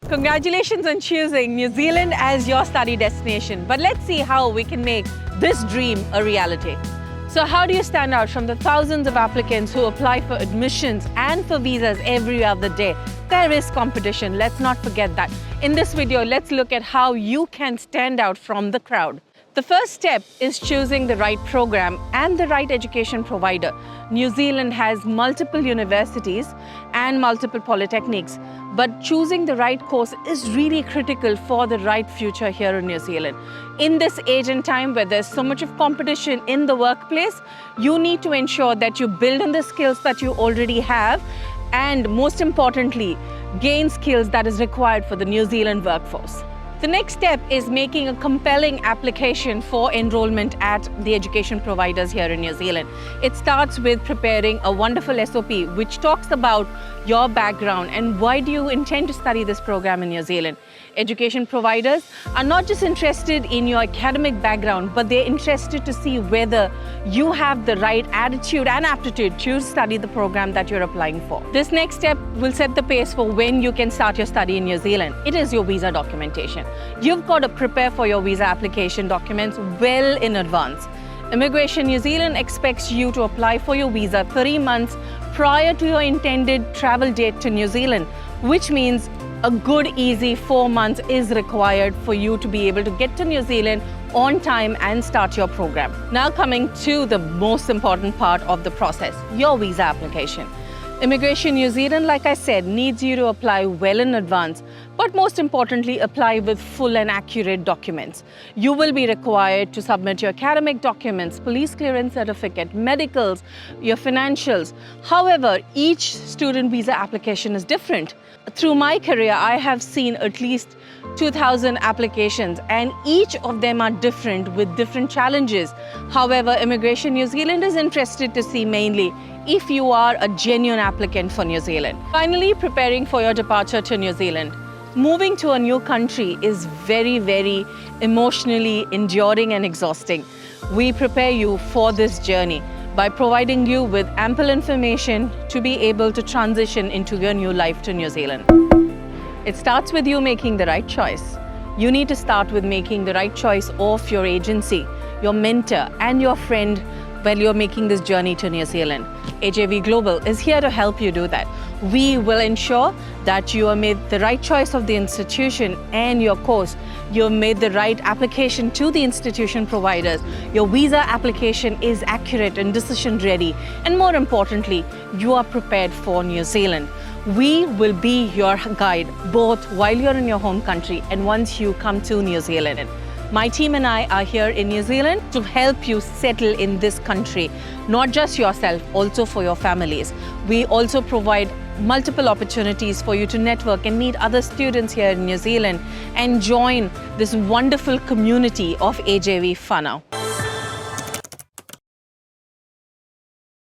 Congratulations on choosing New Zealand as your study destination. But let's see how we can make this dream a reality. So how do you stand out from the thousands of applicants who apply for admissions and for visas every other day? There is competition, let's not forget that. In this video, let's look at how you can stand out from the crowd. The first step is choosing the right program and the right education provider. New Zealand has multiple universities and multiple polytechnics, but choosing the right course is really critical for the right future here in New Zealand. In this age and time where there's so much of competition in the workplace, you need to ensure that you build on the skills that you already have and, most importantly, gain skills that is required for the New Zealand workforce. The next step is making a compelling application for enrollment at the education providers here in New Zealand. It starts with preparing a wonderful SOP which talks about your background and why do you intend to study this program in New Zealand. Education providers are not just interested in your academic background, but they're interested to see whether you have the right attitude and aptitude to study the program that you're applying for. This next step will set the pace for when you can start your study in New Zealand. It is your visa documentation. You've got to prepare for your visa application documents well in advance. Immigration New Zealand expects you to apply for your visa 3 months prior to your intended travel date to New Zealand, which means a good easy 4 months is required for you to be able to get to New Zealand on time and start your program. Now coming to the most important part of the process, your visa application. Immigration New Zealand, like I said, needs you to apply well in advance, but most importantly, apply with full and accurate documents. You will be required to submit your academic documents, police clearance certificate, medicals, your financials. However, each student visa application is different. Through my career, I have seen at least 2,000 applications and each of them are different with different challenges. However, Immigration New Zealand is interested to see mainly if you are a genuine applicant for New Zealand. Finally, preparing for your departure to New Zealand. Moving to a new country is very, very emotionally enduring and exhausting. We prepare you for this journey by providing you with ample information to be able to transition into your new life to New Zealand. It starts with you making the right choice. You need to start with making the right choice of your agency, your mentor, and your friend while you're making this journey to New Zealand. AJV Global is here to help you do that. We will ensure that you have made the right choice of the institution and your course. You have made the right application to the institution providers. Your visa application is accurate and decision ready. And more importantly, you are prepared for New Zealand. We will be your guide both while you're in your home country and once you come to New Zealand. My team and I are here in New Zealand to help you settle in this country, not just yourself, also for your families. We also provide multiple opportunities for you to network and meet other students here in New Zealand and join this wonderful community of AJV Whanau.